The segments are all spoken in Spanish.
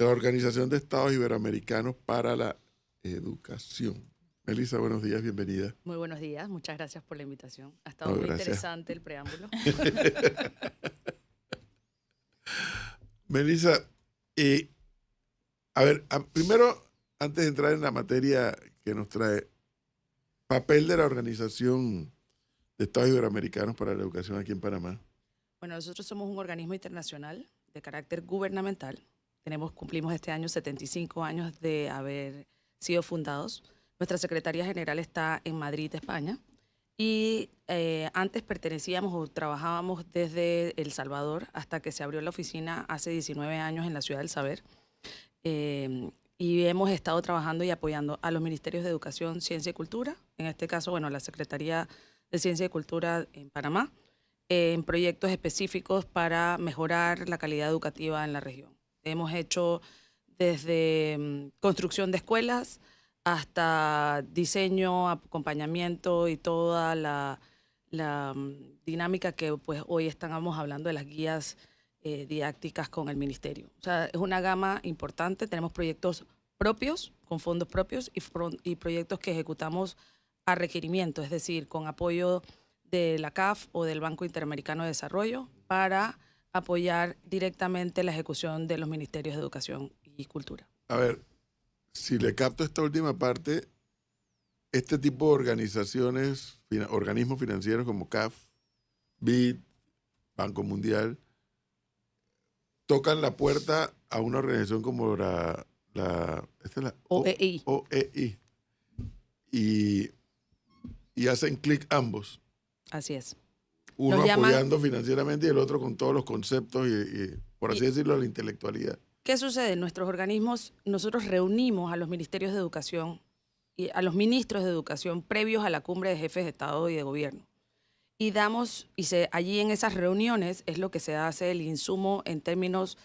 de la Organización de Estados Iberoamericanos para la Educación. Melissa, buenos días, bienvenida. Muy buenos días, muchas gracias por la invitación. Ha estado No, muy gracias. interesante el preámbulo. Melissa, primero, antes de entrar en la materia que nos trae, papel de la Organización de Estados Iberoamericanos para la Educación aquí en Panamá. Bueno, nosotros somos un organismo internacional de carácter gubernamental. Cumplimos este año 75 años de haber sido fundados. Nuestra Secretaría General está en Madrid, España. Y antes pertenecíamos o trabajábamos desde El Salvador hasta que se abrió la oficina hace 19 años en la Ciudad del Saber. Y hemos estado trabajando y apoyando a los Ministerios de Educación, Ciencia y Cultura, en este caso, bueno, la Secretaría de Ciencia y Cultura en Panamá, en proyectos específicos para mejorar la calidad educativa en la región. Hemos hecho desde construcción de escuelas hasta diseño, acompañamiento y toda la dinámica que pues, hoy estamos hablando de las guías didácticas con el ministerio. O sea, es una gama importante. Tenemos proyectos propios, con fondos propios y proyectos que ejecutamos a requerimiento, es decir, con apoyo de la CAF o del Banco Interamericano de Desarrollo para apoyar directamente la ejecución de los ministerios de Educación y Cultura. A ver, si le capto esta última parte, este tipo de organizaciones, organismos financieros como CAF, BID, Banco Mundial, tocan la puerta a una organización como esta es la OEI. OEI y hacen clic ambos. Así es. Uno Nos llaman, apoyando financieramente y el otro con todos los conceptos y por así decirlo, la intelectualidad. ¿Qué sucede? En nuestros organismos, nosotros reunimos a los ministerios de educación y a los ministros de educación previos a la cumbre de jefes de Estado y de Gobierno. Y allí en esas reuniones es lo que se hace el insumo en términos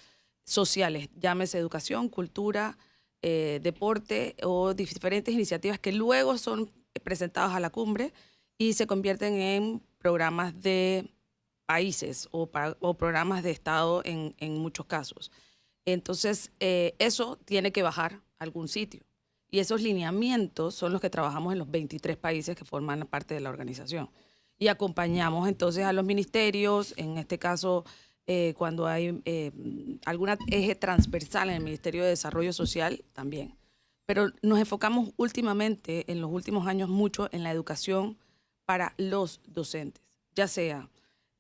sociales, llámese educación, cultura, deporte o diferentes iniciativas que luego son presentadas a la cumbre y se convierten en programas de países o programas de Estado en muchos casos. Entonces, eso tiene que bajar a algún sitio. Y esos lineamientos son los que trabajamos en los 23 países que forman parte de la organización. Y acompañamos entonces a los ministerios, en este caso, cuando hay alguna eje transversal en el Ministerio de Desarrollo Social, también. Pero nos enfocamos últimamente, en los últimos años, mucho en la educación para los docentes, ya sea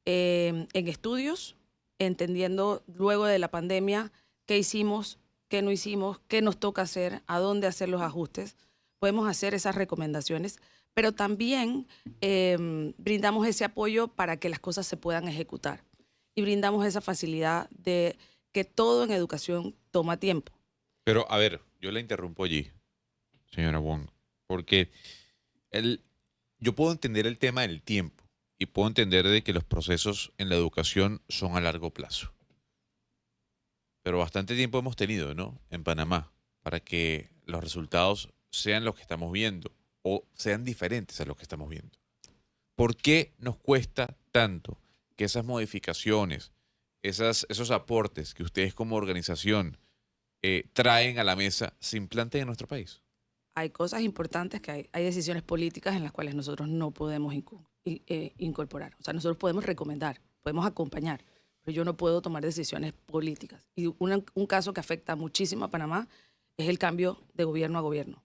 en estudios, entendiendo luego de la pandemia qué hicimos, qué no hicimos, qué nos toca hacer, a dónde hacer los ajustes. Podemos hacer esas recomendaciones, pero también brindamos ese apoyo para que las cosas se puedan ejecutar y brindamos esa facilidad de que todo en educación toma tiempo. Pero, a ver, yo la interrumpo allí, señora Wong, porque yo puedo entender el tema del tiempo y puedo entender de que los procesos en la educación son a largo plazo. Pero bastante tiempo hemos tenido, ¿no?, en Panamá, para que los resultados sean los que estamos viendo o sean diferentes a los que estamos viendo. ¿Por qué nos cuesta tanto que esas modificaciones, esos aportes que ustedes como organización traen a la mesa se implanten en nuestro país? Hay cosas importantes que hay decisiones políticas en las cuales nosotros no podemos incorporar. O sea, nosotros podemos recomendar, podemos acompañar, pero yo no puedo tomar decisiones políticas. Y un caso que afecta muchísimo a Panamá es el cambio de gobierno a gobierno.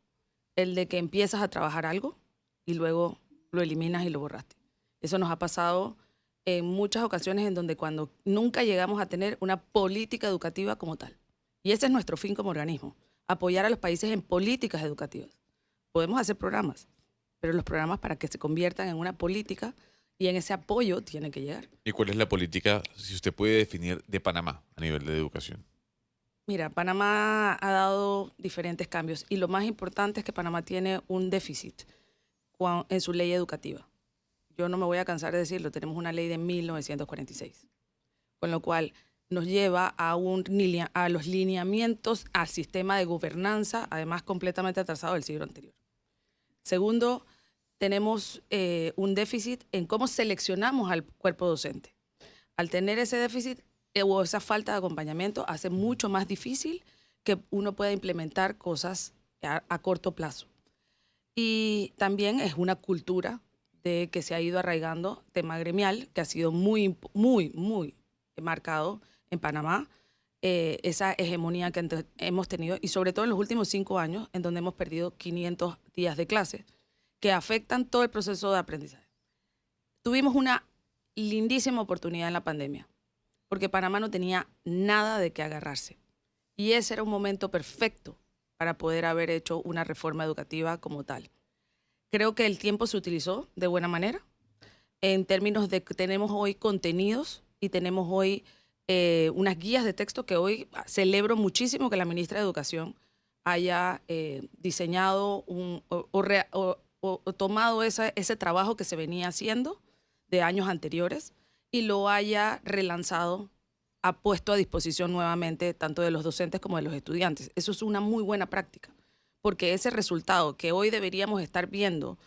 El de que empiezas a trabajar algo y luego lo eliminas y lo borraste. Eso nos ha pasado en muchas ocasiones en donde cuando nunca llegamos a tener una política educativa como tal. Y ese es nuestro fin como organismo, apoyar a los países en políticas educativas. Podemos hacer programas, pero los programas para que se conviertan en una política y en ese apoyo tiene que llegar. ¿Y cuál es la política, si usted puede definir, de Panamá a nivel de educación? Mira, Panamá ha dado diferentes cambios y lo más importante es que Panamá tiene un déficit en su ley educativa. Yo no me voy a cansar de decirlo, tenemos una ley de 1946, con lo cual nos lleva a los lineamientos al sistema de gobernanza, además completamente atrasado del siglo anterior. Segundo, tenemos un déficit en cómo seleccionamos al cuerpo docente. Al tener ese déficit o esa falta de acompañamiento, hace mucho más difícil que uno pueda implementar cosas a corto plazo. Y también es una cultura de que se ha ido arraigando, tema gremial, que ha sido muy, muy, muy marcado en Panamá, esa hegemonía que hemos tenido, y sobre todo en los últimos 5 años, en donde hemos perdido 500 días de clase, que afectan todo el proceso de aprendizaje. Tuvimos una lindísima oportunidad en la pandemia, porque Panamá no tenía nada de qué agarrarse. Y ese era un momento perfecto para poder haber hecho una reforma educativa como tal. Creo que el tiempo se utilizó de buena manera, en términos de que tenemos hoy contenidos y tenemos hoy unas guías de texto que hoy celebro muchísimo que la ministra de Educación haya diseñado o tomado ese trabajo que se venía haciendo de años anteriores y lo haya relanzado, ha puesto a disposición nuevamente tanto de los docentes como de los estudiantes. Eso es una muy buena práctica, porque ese resultado que hoy deberíamos estar viendo,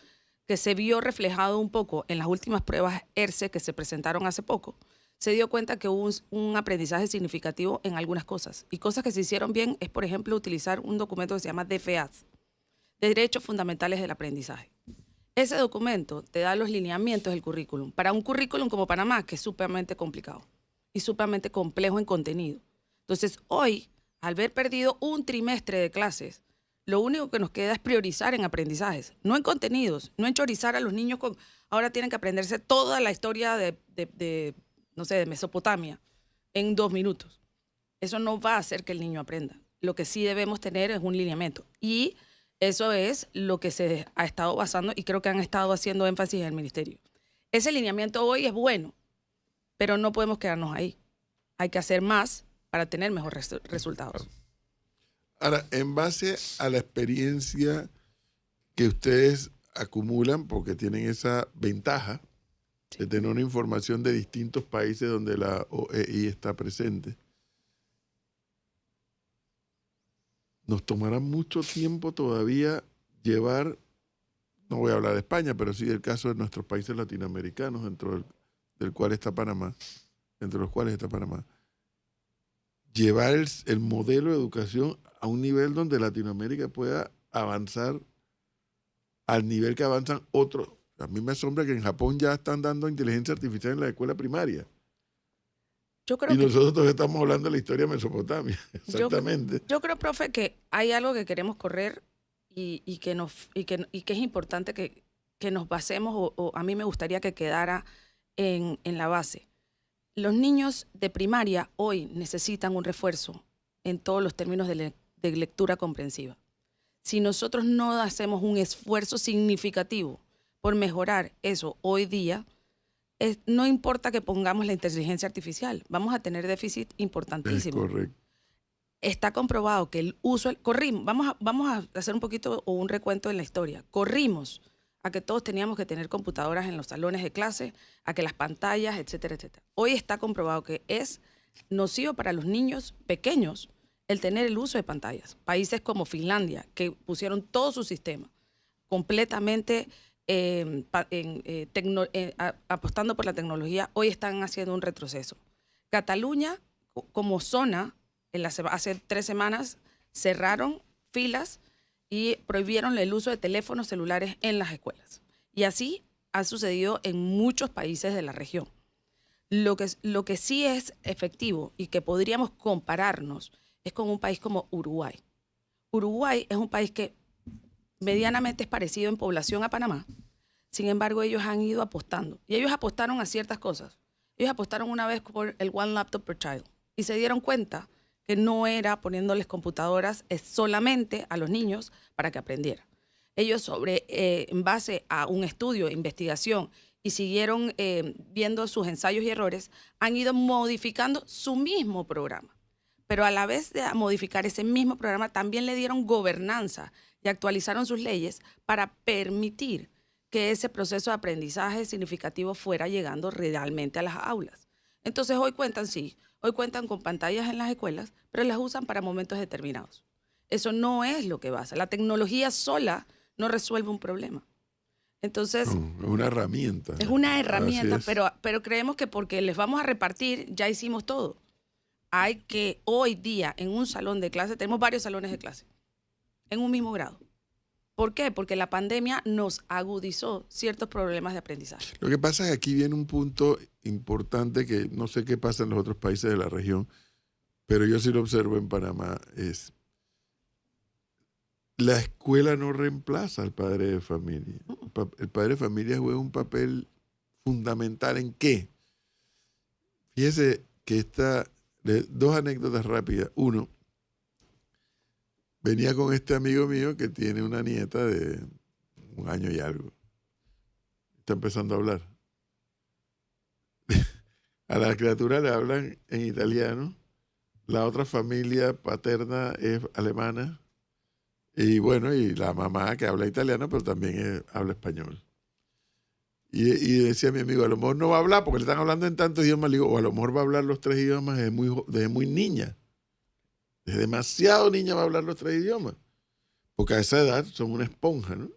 que se vio reflejado un poco en las últimas pruebas ERCE que se presentaron hace poco, se dio cuenta que hubo un aprendizaje significativo en algunas cosas. Y cosas que se hicieron bien es, por ejemplo, utilizar un documento que se llama DFAs, Derechos Fundamentales del Aprendizaje. Ese documento te da los lineamientos del currículum, para un currículum como Panamá, que es sumamente complicado y sumamente complejo en contenido. Entonces, hoy, al haber perdido un trimestre de clases, lo único que nos queda es priorizar en aprendizajes, no en contenidos, no en chorizar a los niños con, ahora tienen que aprenderse toda la historia de Mesopotamia en 2 minutos. Eso no va a hacer que el niño aprenda. Lo que sí debemos tener es un lineamiento. Y eso es lo que se ha estado basando y creo que han estado haciendo énfasis en el ministerio. Ese lineamiento hoy es bueno, pero no podemos quedarnos ahí. Hay que hacer más para tener mejores resultados. Ahora, en base a la experiencia que ustedes acumulan, porque tienen esa ventaja de tener una información de distintos países donde la OEI está presente, nos tomará mucho tiempo todavía llevar, no voy a hablar de España, pero sí del caso de nuestros países latinoamericanos, dentro del cual está Panamá, entre los cuales está Panamá, llevar el modelo de educación a un nivel donde Latinoamérica pueda avanzar al nivel que avanzan otros. A mí me asombra que en Japón ya están dando inteligencia artificial en la escuela primaria. Yo creo y nosotros todavía estamos hablando de la historia de Mesopotamia. Exactamente. Yo creo, profe, que hay algo que queremos correr y que es importante que nos basemos, o a mí me gustaría que quedara en la base. Los niños de primaria hoy necesitan un refuerzo en todos los términos de lectura comprensiva. Si nosotros no hacemos un esfuerzo significativo por mejorar eso hoy día, no importa que pongamos la inteligencia artificial, vamos a tener déficit importantísimo. Es correcto. Está comprobado que el uso, vamos a hacer un poquito o un recuento en la historia. Corrimos a que todos teníamos que tener computadoras en los salones de clase, a que las pantallas, etcétera, etcétera. Hoy está comprobado que es nocivo para los niños pequeños el tener el uso de pantallas. Países como Finlandia, que pusieron todo su sistema completamente apostando por la tecnología, hoy están haciendo un retroceso. Cataluña, como zona, hace 3 semanas cerraron filas y prohibieron el uso de teléfonos celulares en las escuelas. Y así ha sucedido en muchos países de la región. Lo que sí es efectivo y que podríamos compararnos es con un país como Uruguay. Uruguay es un país que medianamente es parecido en población a Panamá. Sin embargo, ellos han ido apostando. Y ellos apostaron a ciertas cosas. Ellos apostaron una vez por el One Laptop per Child. Y se dieron cuenta que no era poniéndoles computadoras solamente a los niños para que aprendieran. Ellos, en base a un estudio, investigación, y siguieron viendo sus ensayos y errores, han ido modificando su mismo programa. Pero a la vez de modificar ese mismo programa, también le dieron gobernanza y actualizaron sus leyes para permitir que ese proceso de aprendizaje significativo fuera llegando realmente a las aulas. Entonces hoy cuentan con pantallas en las escuelas, pero las usan para momentos determinados. Eso no es lo que basa. La tecnología sola no resuelve un problema. Entonces, es una herramienta. Es una herramienta, pero creemos que porque les vamos a repartir, ya hicimos todo. hay que hoy día en un salón de clase, tenemos varios salones de clase, en un mismo grado. ¿Por qué? Porque la pandemia nos agudizó ciertos problemas de aprendizaje. Lo que pasa es que aquí viene un punto importante que no sé qué pasa en los otros países de la región, pero yo sí lo observo en Panamá, es la escuela no reemplaza al padre de familia. El padre de familia juega un papel fundamental ¿en qué? Fíjese que dos anécdotas rápidas. Uno, venía con este amigo mío que tiene una nieta de 1 año y algo. Está empezando a hablar. A la criatura le hablan en italiano. La otra familia paterna es alemana. Y bueno, y la mamá que habla italiano, pero también habla español. Y decía mi amigo, a lo mejor no va a hablar porque le están hablando en tantos idiomas. Le digo, o a lo mejor va a hablar los 3 idiomas desde muy niña. Desde demasiado niña va a hablar los 3 idiomas. Porque a esa edad son una esponja, ¿no?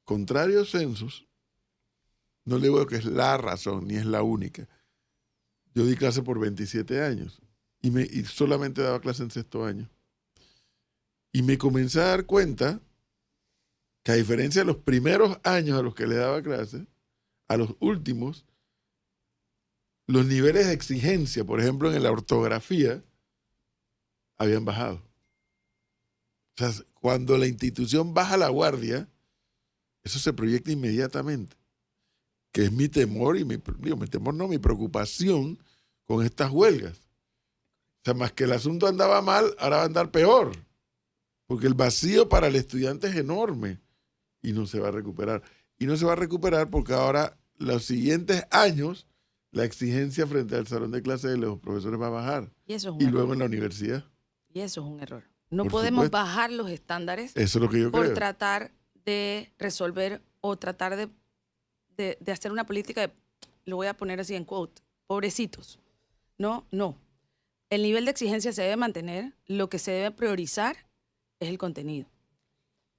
Contrario census, no le digo que es la razón, ni es la única. Yo di clase por 27 años y solamente daba clase en 6º año. Y me comencé a dar cuenta que a diferencia de los primeros años a los que le daba clase, a los últimos, los niveles de exigencia, por ejemplo, en la ortografía, habían bajado. O sea, cuando la institución baja la guardia, eso se proyecta inmediatamente. Que es mi temor, mi temor no, mi preocupación con estas huelgas. O sea, más que el asunto andaba mal, ahora va a andar peor. Porque el vacío para el estudiante es enorme y no se va a recuperar. Y no se va a recuperar porque ahora, los siguientes años, la exigencia frente al salón de clase de los profesores va a bajar. Y eso es un Y error. luego en la universidad. Y eso es un error. No Por podemos supuesto. bajar los estándares Eso es lo que yo por creo. tratar de resolver o tratar de hacer una política de, lo voy a poner así en quote, pobrecitos. No. El nivel de exigencia se debe mantener, lo que se debe priorizar es el contenido.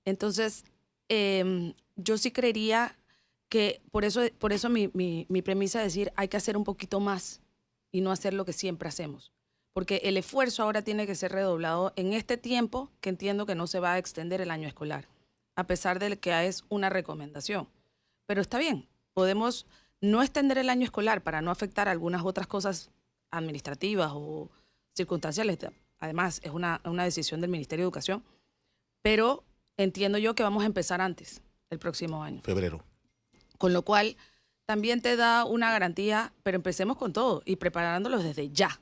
Entonces, yo sí creería que por eso mi premisa es decir, hay que hacer un poquito más y no hacer lo que siempre hacemos. Porque el esfuerzo ahora tiene que ser redoblado en este tiempo que entiendo que no se va a extender el año escolar, a pesar de que es una recomendación. Pero está bien, podemos no extender el año escolar para no afectar algunas otras cosas administrativas o circunstanciales. Además, es una decisión del Ministerio de Educación, pero entiendo yo que vamos a empezar antes, el próximo año. Febrero. Con lo cual, también te da una garantía, pero empecemos con todo y preparándolos desde ya,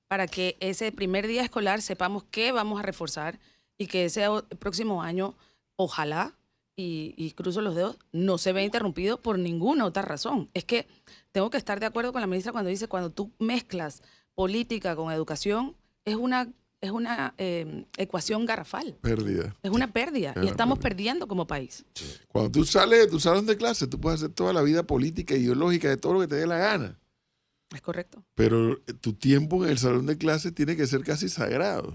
para que ese primer día escolar sepamos qué vamos a reforzar y que ese próximo año, ojalá, y cruzo los dedos, no se vea interrumpido por ninguna otra razón. Es que tengo que estar de acuerdo con la ministra cuando dice, cuando tú mezclas política con educación, es una ecuación garrafal. Pérdida. Es una pérdida y estamos perdiendo como país. Cuando tú sales de tu salón de clase, tú puedes hacer toda la vida política, ideológica, de todo lo que te dé la gana. Es correcto. Pero tu tiempo en el salón de clase tiene que ser casi sagrado.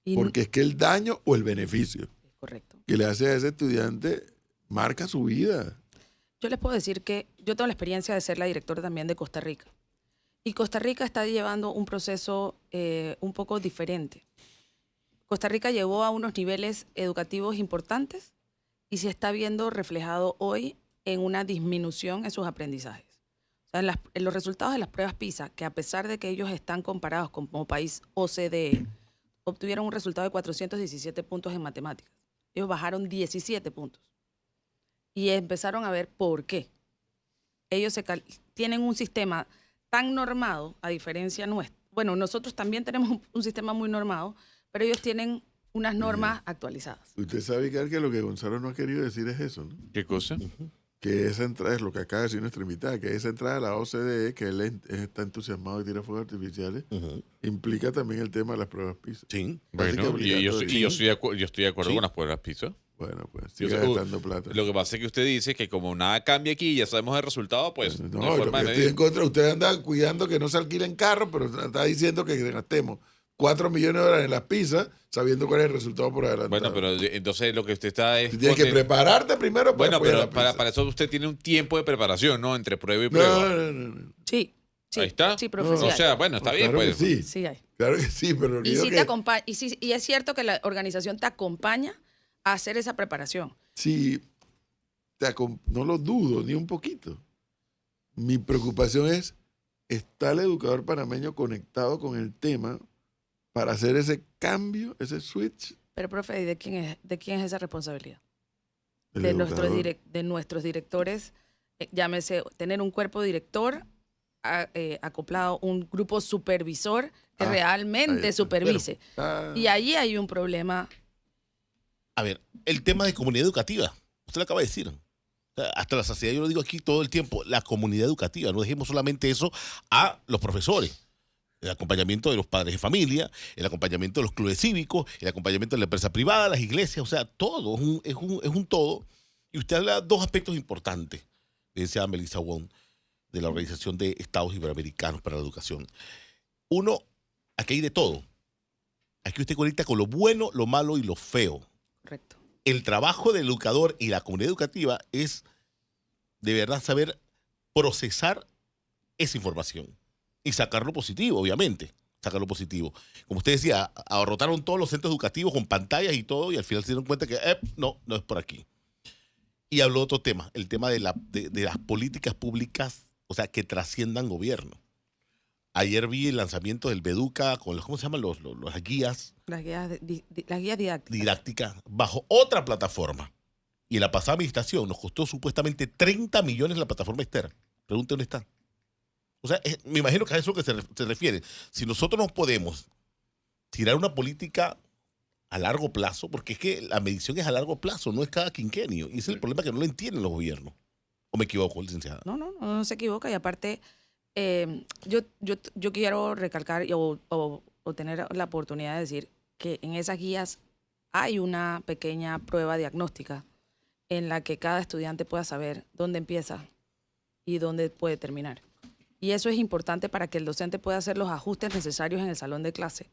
Y Porque es que el daño o el beneficio es correcto. que le hace a ese estudiante marca su vida. Yo les puedo decir que yo tengo la experiencia de ser la directora también de Costa Rica. Y Costa Rica está llevando un proceso un poco diferente. Costa Rica llegó a unos niveles educativos importantes y se está viendo reflejado hoy en una disminución en sus aprendizajes. O sea, en los resultados de las pruebas PISA, que a pesar de que ellos están comparados como país OCDE, obtuvieron un resultado de 417 puntos en matemáticas. Ellos bajaron 17 puntos. Y empezaron a ver por qué. Ellos tienen un sistema tan normado, a diferencia nuestra. Bueno, nosotros también tenemos un sistema muy normado, pero ellos tienen unas normas actualizadas. Usted sabe que lo que Gonzalo no ha querido decir es eso, ¿no? ¿Qué cosa? Que esa entrada es lo que acaba de decir nuestra invitada, que esa entrada a la OCDE, que él está entusiasmado de tirar fuegos artificiales, implica también el tema de las pruebas PISA. Sí. Casi que Bueno, y yo obligatorio. estoy de acuerdo Sí. con las pruebas PISA. Bueno, pues Yo sigue sé- gastando plata. Lo que pasa es que usted dice que como nada cambia aquí y ya sabemos el resultado, pues No, no hay lo forma que de estoy medir. en contra, usted anda cuidando que no se alquilen carros, pero está diciendo que gastemos 4 millones de dólares en las pizzas, sabiendo cuál es el resultado por adelantado. Bueno, pero entonces lo que usted está es... Tú tienes que prepararte primero para Bueno, apoyar pero la pizza. para eso usted tiene un tiempo de preparación, ¿no? Entre prueba y prueba. No. Sí, Sí, Ahí está. sí, O profe, sí hay. sea, bueno, está bien, Claro que pues. sí, Sí hay. claro que sí, pero Y, digo sí que te acompaña, y es cierto que la organización te acompaña a hacer esa preparación. sí, no lo dudo ni un poquito. Mi preocupación es, ¿está el educador panameño conectado con el tema para hacer ese cambio, ese switch? Pero, profe, ¿y de quién es esa responsabilidad? El De educador. de nuestros directores, llámese tener un cuerpo director acoplado, un grupo supervisor que Ah, ahí realmente está. supervise. Ah, Y ahí hay un problema. A ver, el tema de comunidad educativa. Usted lo acaba de decir. O sea, hasta la saciedad, yo lo digo aquí todo el tiempo, la comunidad educativa. No dejemos solamente eso a los profesores. El acompañamiento de los padres de familia, el acompañamiento de los clubes cívicos, el acompañamiento de la empresa privada, las iglesias, o sea, todo, es un todo. Y usted habla de dos aspectos importantes, decía Melissa Wong, de la Organización de Estados Iberoamericanos para la Educación. Uno, aquí hay de todo. Aquí usted conecta con lo bueno, lo malo y lo feo. Correcto. El trabajo del educador y la comunidad educativa es de verdad saber procesar esa información y sacar lo positivo, obviamente. Sacar lo positivo. Como usted decía, abarrotaron todos los centros educativos con pantallas y todo, y al final se dieron cuenta que no es por aquí. Y habló de otro tema, el tema de las políticas públicas, o sea, que trasciendan gobierno. Ayer vi el lanzamiento del Beduca con los, ¿cómo se llaman? Las guías Las guías, las guías didácticas. didácticas bajo otra plataforma. Y en la pasada administración nos costó supuestamente 30 millones la plataforma externa. Pregunte dónde está. O sea, me imagino que a eso que se refiere. Si nosotros no podemos tirar una política a largo plazo, porque es que la medición es a largo plazo, no es cada quinquenio. Y ese es el problema que no lo entienden los gobiernos. ¿O me equivoco, licenciada? No se equivoca. Y aparte, yo quiero recalcar o tener la oportunidad de decir que en esas guías hay una pequeña prueba diagnóstica en la que cada estudiante pueda saber dónde empieza y dónde puede terminar. Y eso es importante para que el docente pueda hacer los ajustes necesarios en el salón de clase.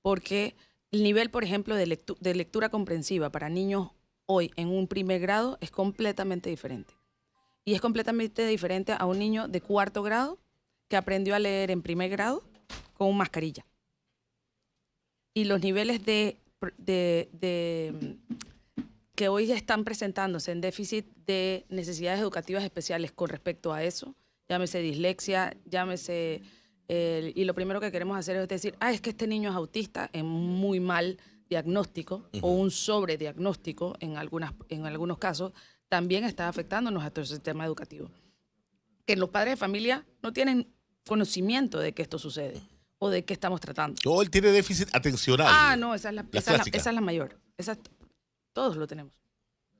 Porque el nivel, por ejemplo, de lectura comprensiva para niños hoy en un primer grado es completamente diferente. Y es completamente diferente a un niño de 4º grado que aprendió a leer en primer grado con mascarilla. Y los niveles que hoy están presentándose en déficit de necesidades educativas especiales con respecto a eso, llámese dislexia, llámese... y lo primero que queremos hacer es decir, es que este niño es autista, en muy mal diagnóstico o un sobrediagnóstico en algunos casos, también está afectando nuestro sistema educativo. Que los padres de familia no tienen conocimiento de que esto sucede o de qué estamos tratando. O él tiene déficit atencional. No, esa es clásica. la mayor. Todos lo tenemos.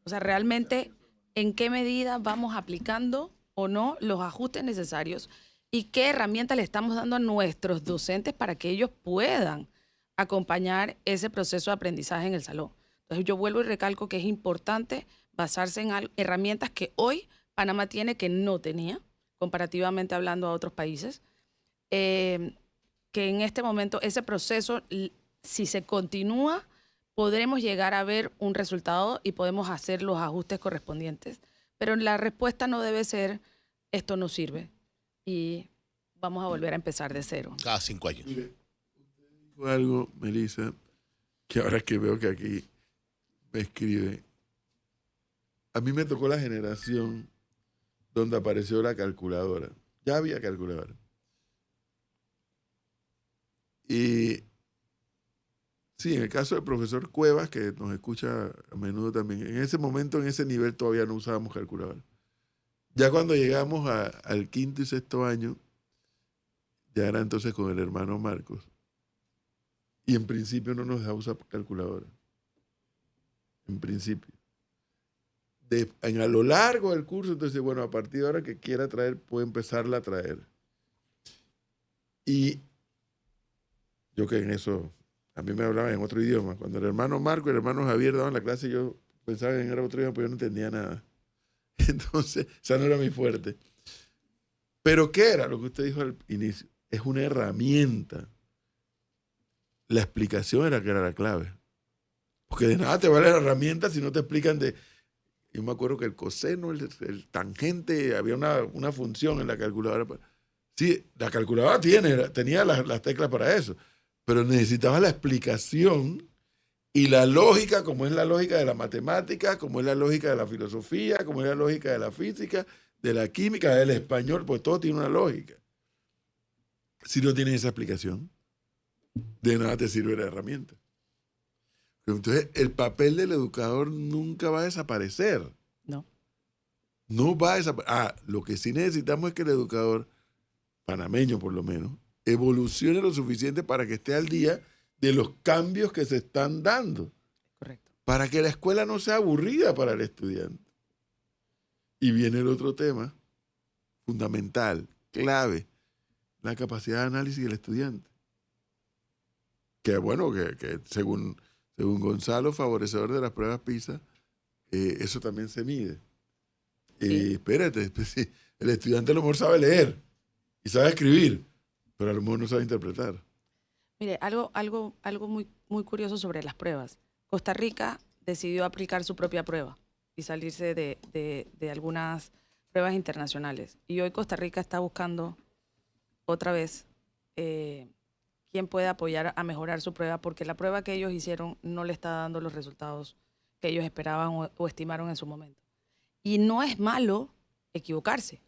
O sea, realmente, ¿en qué medida vamos aplicando o no los ajustes necesarios y qué herramientas le estamos dando a nuestros docentes para que ellos puedan acompañar ese proceso de aprendizaje en el salón? Entonces, yo vuelvo y recalco que es importante basarse en herramientas que hoy Panamá tiene que no tenía, comparativamente hablando a otros países, que en este momento ese proceso, si se continúa, podremos llegar a ver un resultado y podemos hacer los ajustes correspondientes. Pero la respuesta no debe ser, esto no sirve y vamos a volver a empezar de cero. Cada 5 años. Mire, usted dijo algo, Melissa, que ahora que veo que aquí me escribe, a mí me tocó la generación donde apareció la calculadora. Ya había calculadora. Y sí, en el caso del profesor Cuevas, que nos escucha a menudo también, en ese momento, en ese nivel, todavía no usábamos calculadora. Ya cuando llegamos al 5º y 6º año, ya era entonces con el hermano Marcos. Y en principio no nos dejaba usar calculadora. En principio. A lo largo del curso, entonces, bueno, a partir de ahora que quiera traer, puede empezarla a traer. Y yo que en eso, a mí me hablaban en otro idioma. Cuando el hermano Marco y el hermano Javier daban la clase, yo pensaba que era otro idioma, pero yo no entendía nada. Entonces, esa no era mi fuerte. Pero ¿qué era lo que usted dijo al inicio? Es una herramienta. La explicación era que era la clave. Porque de nada te vale la herramienta si no te explican de... Yo me acuerdo que el coseno, el tangente, había una función en la calculadora. Sí, la calculadora tenía las teclas para eso, pero necesitaba la explicación y la lógica, como es la lógica de la matemática, como es la lógica de la filosofía, como es la lógica de la física, de la química, del español, pues todo tiene una lógica. Si no tienes esa explicación, de nada te sirve la herramienta. Entonces, el papel del educador nunca va a desaparecer. No. No va a desaparecer. Lo que sí necesitamos es que el educador, panameño por lo menos, evolucione lo suficiente para que esté al día de los cambios que se están dando. Correcto. Para que la escuela no sea aburrida para el estudiante. Y viene el otro tema, fundamental, clave, la capacidad de análisis del estudiante. Que bueno, que según Gonzalo, favorecedor de las pruebas PISA, eso también se mide. Sí. Espérate, sí, el estudiante a lo mejor sabe leer y sabe escribir, pero a lo mejor no sabe interpretar. Mire, algo muy, muy curioso sobre las pruebas. Costa Rica decidió aplicar su propia prueba y salirse de algunas pruebas internacionales. Y hoy Costa Rica está buscando otra vez quién puede apoyar a mejorar su prueba, porque la prueba que ellos hicieron no le está dando los resultados que ellos esperaban o estimaron en su momento. Y no es malo equivocarse.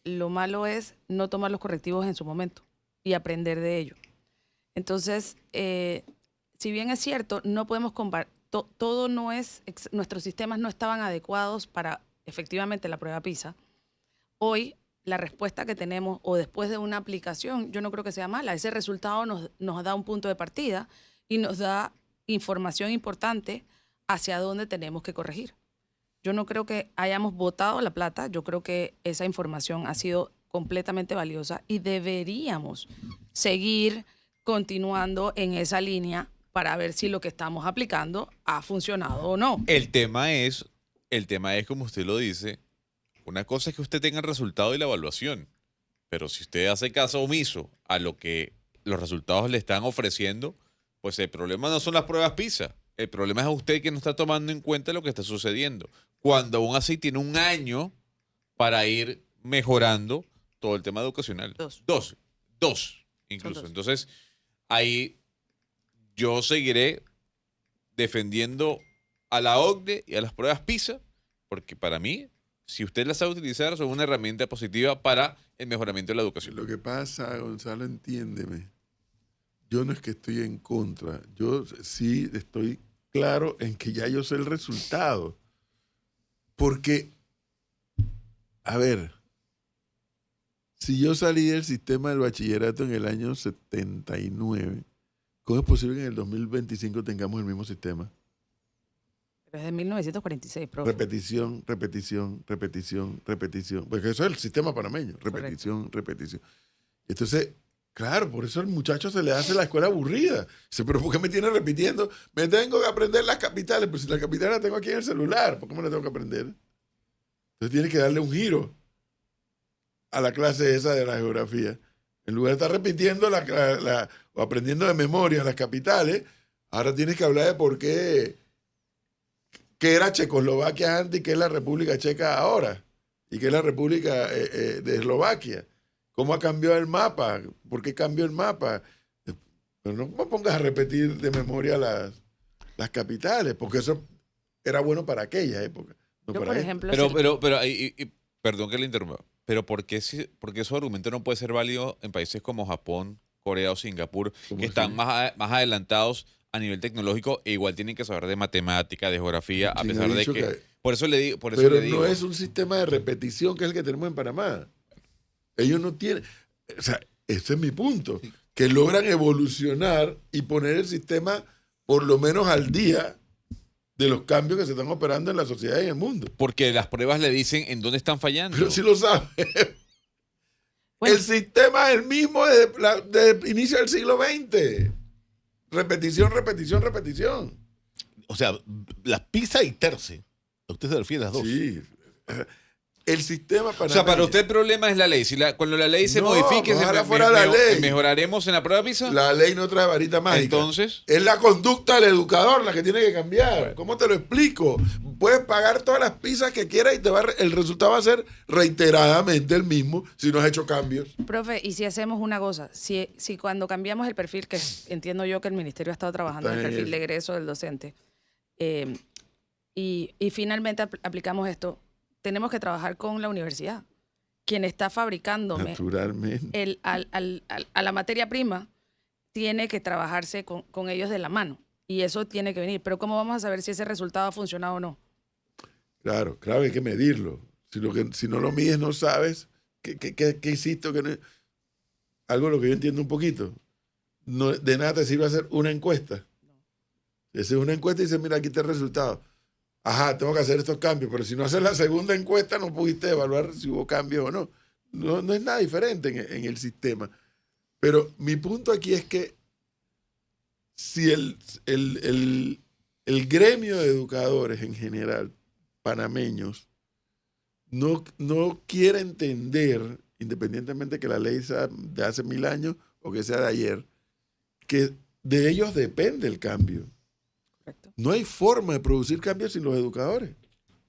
Lo malo es no tomar los correctivos en su momento y aprender de ello. Entonces, si bien es cierto, no podemos comparar, todo no es, nuestros sistemas no estaban adecuados para efectivamente la prueba PISA. Hoy, la respuesta que tenemos, o después de una aplicación, yo no creo que sea mala. Ese resultado nos da un punto de partida y nos da información importante hacia dónde tenemos que corregir. Yo no creo que hayamos botado la plata, yo creo que esa información ha sido completamente valiosa y deberíamos seguir continuando en esa línea para ver si lo que estamos aplicando ha funcionado o no. El tema es, como usted lo dice, una cosa es que usted tenga el resultado y la evaluación, pero si usted hace caso omiso a lo que los resultados le están ofreciendo, pues el problema no son las pruebas PISA, el problema es a usted que no está tomando en cuenta lo que está sucediendo, cuando aún así tiene un año para ir mejorando todo el tema educacional. Dos incluso. Dos. Entonces, ahí yo seguiré defendiendo a la OCDE y a las pruebas PISA, porque para mí, si usted las sabe utilizar, son una herramienta positiva para el mejoramiento de la educación. Lo que pasa, Gonzalo, entiéndeme, yo no es que estoy en contra, yo sí estoy claro en que ya yo sé el resultado. Porque, a ver, si yo salí del sistema del bachillerato en el año 79, ¿cómo es posible que en el 2025 tengamos el mismo sistema? Pero es de 1946, profe. Repetición, repetición, repetición, repetición. Porque eso es el sistema panameño. Repetición, Correcto. repetición. Entonces, claro, por eso al muchacho se le hace la escuela aburrida. Dice, pero ¿por qué me tiene repitiendo? Me tengo que aprender las capitales. Pero si las capitales las tengo aquí en el celular, ¿por qué me las tengo que aprender? Entonces tiene que darle un giro a la clase esa de la geografía. En lugar de estar repitiendo o aprendiendo de memoria las capitales, ahora tienes que hablar de por qué era Checoslovaquia antes y qué es la República Checa ahora. Y qué es la República de Eslovaquia. ¿Cómo ha cambiado el mapa? ¿Por qué cambió el mapa? Pero no me pongas a repetir de memoria las capitales, porque eso era bueno para aquella época. No Yo, para por esta. ejemplo, Pero perdón que le interrumpa, pero ¿por qué su argumento no puede ser válido en países como Japón, Corea o Singapur, ¿Cómo que están así? más adelantados a nivel tecnológico e igual tienen que saber de matemática, de geografía, a Sí, pesar he de dicho que... Por eso le digo... Pero no es un sistema de repetición que es el que tenemos en Panamá. Ellos no tienen... O sea, ese es mi punto. Que logran evolucionar y poner el sistema por lo menos al día de los cambios que se están operando en la sociedad y en el mundo. Porque las pruebas le dicen en dónde están fallando. Pero si lo saben. Bueno. El sistema es el mismo desde el inicio del siglo XX. Repetición, repetición, repetición. O sea, las PISA y TERCE. ¿A usted se refiere a las dos? Sí. El sistema O sea, panameño. para usted el problema es la ley. Si cuando la ley se No, modifique, ojalá fuera la ley. ¿mejoraremos en la prueba PISA? La ley no trae varita mágica. Entonces... Es la conducta del educador la que tiene que cambiar. ¿Cómo te lo explico? puedes pagar todas las pizzas que quieras y el resultado va a ser reiteradamente el mismo si no has hecho cambios. Profe, y si hacemos una cosa, si cuando cambiamos el perfil, que entiendo yo que el ministerio ha estado trabajando en el perfil de egreso del docente, y finalmente aplicamos esto, tenemos que trabajar con la universidad, quien está fabricando naturalmente a la materia prima, tiene que trabajarse con ellos de la mano. Y eso tiene que venir. Pero ¿cómo vamos a saber si ese resultado ha funcionado o no? Claro, hay que medirlo. Si no lo mides, no sabes qué hiciste. Algo lo que yo entiendo un poquito. No, de nada te sirve hacer una encuesta. Si es una encuesta y dices, mira, aquí está el resultado. Ajá, tengo que hacer estos cambios. Pero si no haces la segunda encuesta, no pudiste evaluar si hubo cambios o no. No es nada diferente en el sistema. Pero mi punto aquí es que si el gremio de educadores en general, panameños, no quiere entender, independientemente que la ley sea de hace 1000 años o que sea de ayer, que de ellos depende el cambio. Correcto. No hay forma de producir cambios sin los educadores.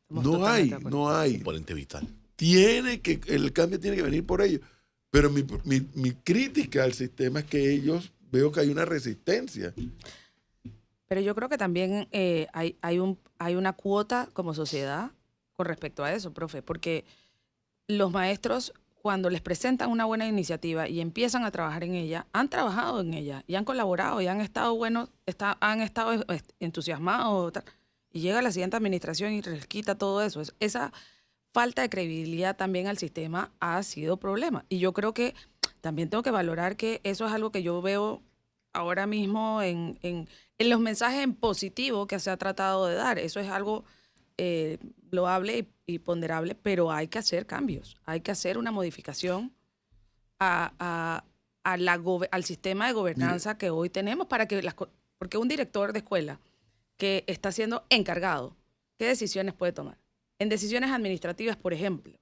No hay. Componente vital. El cambio tiene que venir por ellos. Pero mi crítica al sistema es que veo que hay una resistencia. Pero yo creo que también hay una cuota como sociedad con respecto a eso, profe, porque los maestros, cuando les presentan una buena iniciativa y empiezan a trabajar en ella, han trabajado en ella y han colaborado y han estado han estado entusiasmados. Y llega la siguiente administración y les quita todo eso. Esa falta de credibilidad también al sistema ha sido problema. Y yo creo que también tengo que valorar que eso es algo que yo veo ahora mismo en los mensajes en positivo que se ha tratado de dar. Eso es algo loable y ponderable, pero hay que hacer cambios. Hay que hacer una modificación al sistema de gobernanza que hoy tenemos porque un director de escuela que está siendo encargado, ¿qué decisiones puede tomar? En decisiones administrativas, por ejemplo,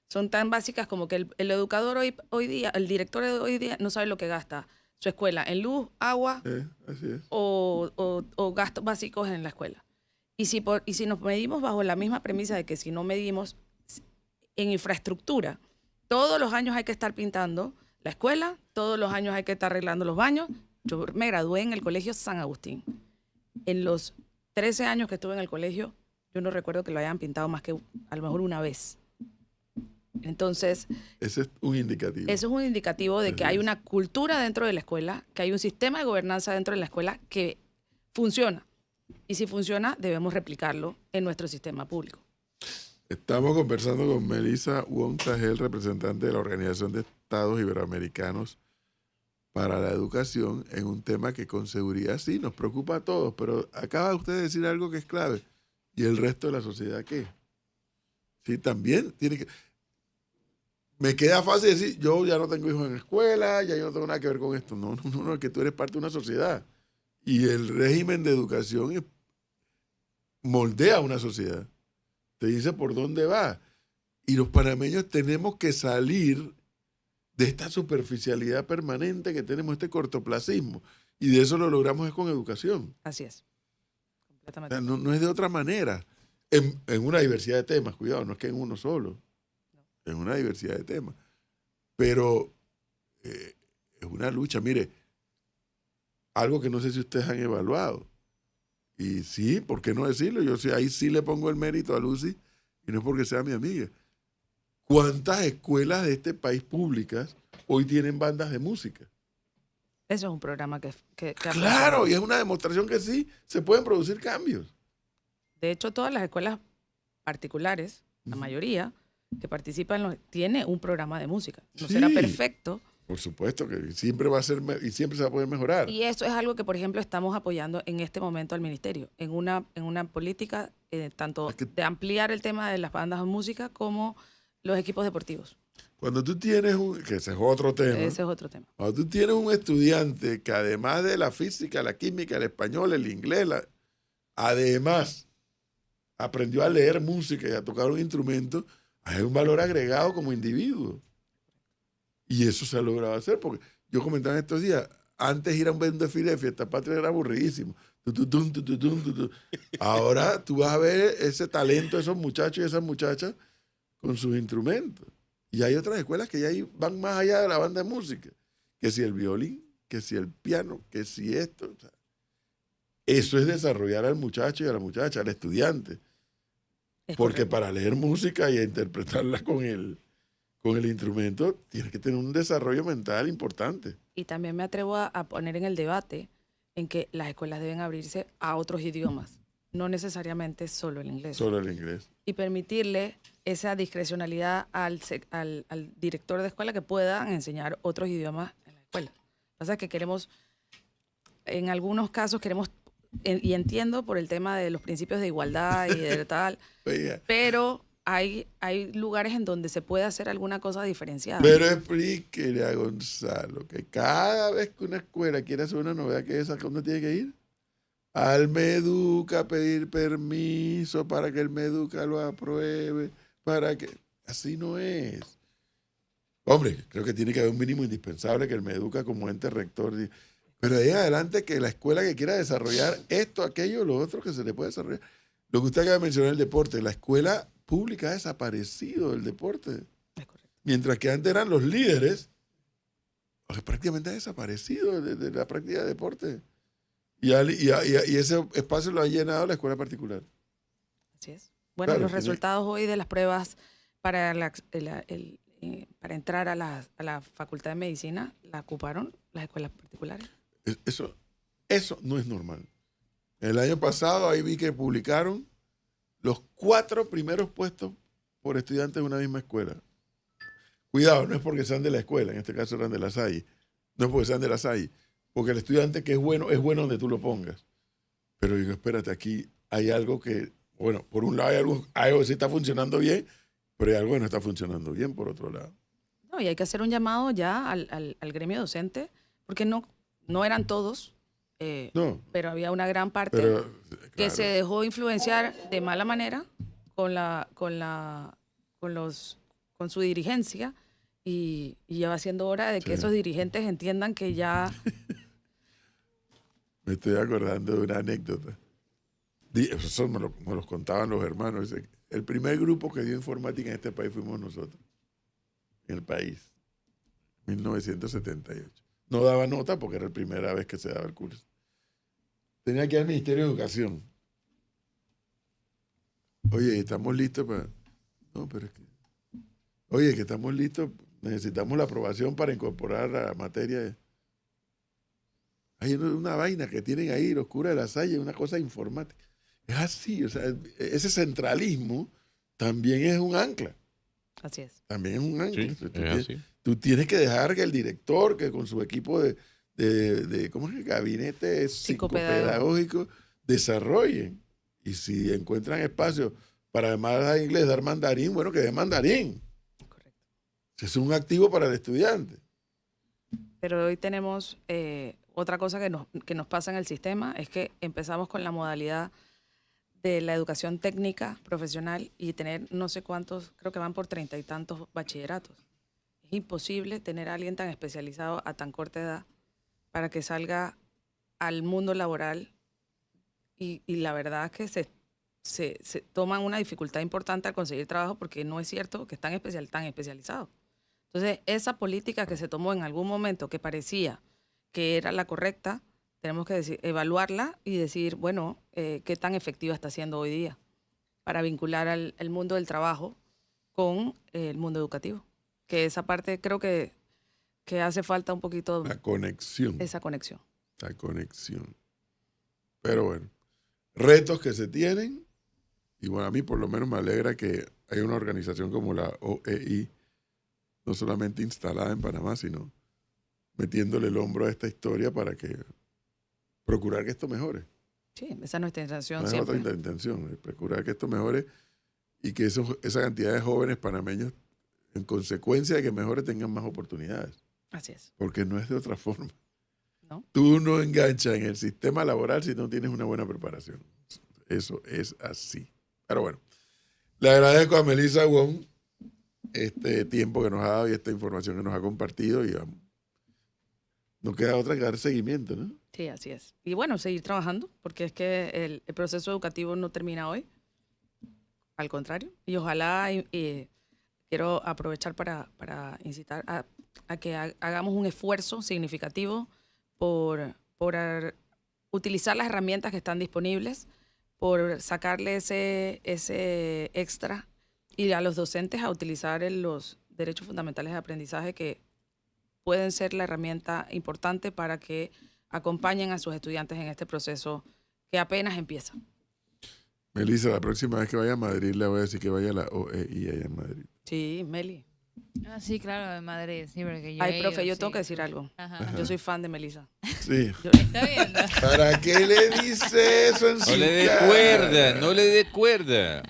son tan básicas como que el educador hoy día, el director de hoy día no sabe lo que gasta su escuela en luz, agua así es. o gastos básicos en la escuela. Y si nos medimos bajo la misma premisa de que si no medimos en infraestructura, todos los años hay que estar pintando la escuela, todos los años hay que estar arreglando los baños. Yo me gradué en el colegio San Agustín. En los 13 años que estuve en el colegio, yo no recuerdo que lo hayan pintado más que a lo mejor una vez. Entonces, ese es un indicativo. Eso es un indicativo de que hay una cultura dentro de la escuela, que hay un sistema de gobernanza dentro de la escuela que funciona. Y si funciona, debemos replicarlo en nuestro sistema público. Estamos conversando con Melissa Wong Sajel, representante de la Organización de Estados Iberoamericanos para la Educación, en un tema que con seguridad sí nos preocupa a todos, pero acaba usted de decir algo que es clave. ¿Y el resto de la sociedad qué? Sí, también tiene que... Me queda fácil decir, yo ya no tengo hijos en la escuela, ya yo no tengo nada que ver con esto. No, es que tú eres parte de una sociedad. Y el régimen de educación moldea una sociedad. Te dice por dónde va. Y los panameños tenemos que salir de esta superficialidad permanente que tenemos, este cortoplacismo. Y de eso lo logramos es con educación. Así es. Completamente. O sea, no es de otra manera. En una diversidad de temas, cuidado, no es que en uno solo. En una diversidad de temas. Pero es una lucha. Mire, algo que no sé si ustedes han evaluado. Y sí, ¿por qué no decirlo? Yo sí, ahí sí le pongo el mérito a Lucy, y no es porque sea mi amiga. ¿Cuántas escuelas de este país públicas hoy tienen bandas de música? Eso es un programa que claro, y es una demostración que sí se pueden producir cambios. De hecho, todas las escuelas particulares, la mayoría que participan, tiene un programa de música. No será perfecto. Por supuesto que siempre va a ser y siempre se va a poder mejorar. Y eso es algo que, por ejemplo, estamos apoyando en este momento al ministerio, en una política tanto de ampliar el tema de las bandas de música como los equipos deportivos. Cuando tú tienes que ese es otro tema. Ese es otro tema. Cuando tú tienes un estudiante que además de la física, la química, el español, el inglés, además aprendió a leer música y a tocar un instrumento, hay un valor agregado como individuo. Y eso se ha logrado hacer, porque yo comentaba estos días, antes ir a un desfile de fiesta patria era aburridísimo. Tututun, tututun, tututun. Ahora tú vas a ver ese talento de esos muchachos y esas muchachas con sus instrumentos. Y hay otras escuelas que ya van más allá de la banda de música. Que si el violín, que si el piano, que si esto. O sea, eso es desarrollar al muchacho y a la muchacha, al estudiante. Es Porque correcto. para leer música y interpretarla con el instrumento, tienes que tener un desarrollo mental importante. Y también me atrevo a poner en el debate en que las escuelas deben abrirse a otros idiomas, no necesariamente solo el inglés. Solo el inglés. Y permitirle esa discrecionalidad al director de escuela que puedan enseñar otros idiomas en la escuela. Lo que pasa es que queremos, en algunos casos queremos, y entiendo por el tema de los principios de igualdad y de tal, Oiga, pero hay lugares en donde se puede hacer alguna cosa diferenciada. pero explíquele a Gonzalo que cada vez que una escuela quiere hacer una novedad que esa, ¿dónde tiene que ir? Al Meduca a pedir permiso para que el Meduca lo apruebe, para que... Así no es. Hombre, creo que tiene que haber un mínimo indispensable que el Meduca como ente rector... Pero de ahí en adelante que la escuela que quiera desarrollar esto, aquello, lo otro que se le puede desarrollar. Lo que usted acaba de mencionar, el deporte, la escuela pública ha desaparecido del deporte. Es correcto. Mientras que antes eran los líderes, prácticamente ha desaparecido de la práctica de deporte. Y ese espacio lo ha llenado la escuela particular. Así es. Bueno, Claro, los tiene- resultados hoy de las pruebas para, para entrar a la Facultad de Medicina la ocuparon las escuelas particulares. Eso no es normal. El año pasado ahí vi que publicaron los 4 primeros puestos por estudiantes de una misma escuela. Cuidado, no es porque sean de la escuela, en este caso eran de la SAI. No es porque sean de la SAI, porque el estudiante que es bueno donde tú lo pongas. Pero digo, espérate, aquí hay algo que, bueno, por un lado hay algo que sí está funcionando bien, pero hay algo que no está funcionando bien por otro lado. No, y hay que hacer un llamado ya al gremio docente, porque no eran todos, No, pero había una gran parte pero que claro, se dejó influenciar de mala manera con su dirigencia, y ya va siendo hora de que Sí. esos dirigentes entiendan que ya me estoy acordando de una anécdota. Eso me los contaban los hermanos. Dice, el primer grupo que dio informática en este país fuimos nosotros. En el país. 1978. No daba nota porque era la primera vez que se daba el curso. Tenía que ir al Ministerio de Educación. Oye, ¿estamos listos para...? No, pero es que... Oye, que estamos listos, necesitamos la aprobación para incorporar la materia. Hay una vaina que tienen ahí, los curas de la Salle, una cosa informática. Es así, o sea, ese centralismo también es un ancla. así es. También es un ancla. Sí, Tú es tienes- así. Tú tienes que dejar que el director, que con su equipo de ¿cómo es el gabinete psicopedagógico, desarrollen. Y si encuentran espacio para además dar inglés, dar mandarín, bueno, que dé mandarín. Correcto. Es un activo para el estudiante. Pero hoy tenemos otra cosa que nos pasa en el sistema, es que empezamos con la modalidad de la educación técnica profesional y tener no sé cuántos, creo que van por 30 y tantos bachilleratos. Es imposible tener a alguien tan especializado a tan corta edad para que salga al mundo laboral, y la verdad es que se toman una dificultad importante al conseguir trabajo, porque no es cierto que están tan especializados. Entonces, esa política que se tomó en algún momento que parecía que era la correcta, tenemos que evaluarla y decir, bueno, qué tan efectiva está siendo hoy día para vincular el mundo del trabajo con el mundo educativo. Que esa parte creo que hace falta un poquito La conexión. esa conexión. La conexión. Pero bueno, retos que se tienen. Y bueno, a mí por lo menos me alegra que hay una organización como la OEI, no solamente instalada en Panamá, sino metiéndole el hombro a esta historia para que procurar que esto mejore. Sí, esa es nuestra intención No es siempre. otra intención, es procurar que esto mejore y que esa cantidad de jóvenes panameños, en consecuencia de que mejore, tengan más oportunidades. Así es, Porque no es de otra forma. ¿no? Tú no enganchas en el sistema laboral si no tienes una buena preparación. Eso es así. Pero bueno, le agradezco a Melissa Wong este tiempo que nos ha dado y esta información que nos ha compartido. Y No queda otra que dar seguimiento, ¿no? Sí, así es. Y bueno, seguir trabajando, porque es que el proceso educativo no termina hoy. Al contrario. Y ojalá, quiero aprovechar para incitar a que hagamos un esfuerzo significativo por utilizar las herramientas que están disponibles, por sacarle ese extra, y a los docentes a utilizar los derechos fundamentales de aprendizaje, que pueden ser la herramienta importante para que acompañen a sus estudiantes en este proceso que apenas empieza. Melissa, la próxima vez que vaya a Madrid le voy a decir que vaya a la OEI allá en Madrid. Sí, Meli. Ah, sí, claro, de Madrid, sí, porque yo Ay, he profe, ido, yo sí. tengo que decir algo. Ajá. Yo soy fan de Melissa. Sí. ¿Está viendo? ¿Para qué le dice eso en su No le dé cara? cuerda, no le dé cuerda.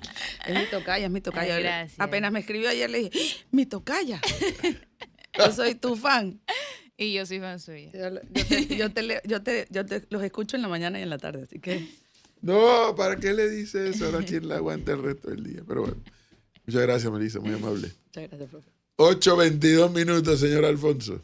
Es mi tocaya, es mi tocaya. Ay, gracias. Apenas me escribió ayer, le dije, ¡Ah, mi tocaya! Yo soy tu fan. Y yo soy fan suya. Yo te los escucho en la mañana y en la tarde, así que... No, ¿para qué le dice eso? Ahora quién la aguanta el resto del día. Pero bueno, muchas gracias, Melissa, muy amable. Muchas gracias, profe. 8:22 minutos, señor Alfonso.